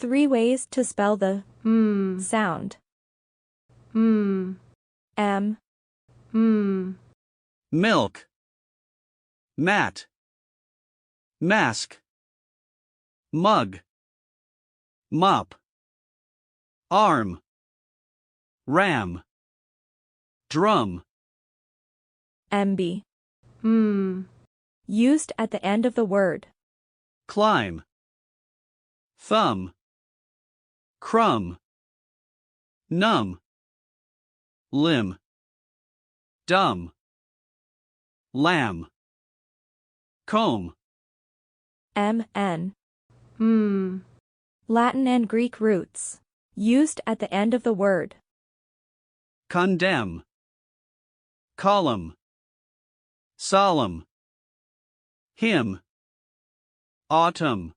3 ways to spell the sound. M. Milk. Mat. Mask. Mug. Mop. Arm. Ram. Drum. MB. Used at the end of the word. Climb. Thumb. Crumb. Numb. Limb. Dumb. Lamb. Comb. MN. Latin and Greek roots. Used at the end of the word. Condemn. Column. Solemn. Hymn. Autumn.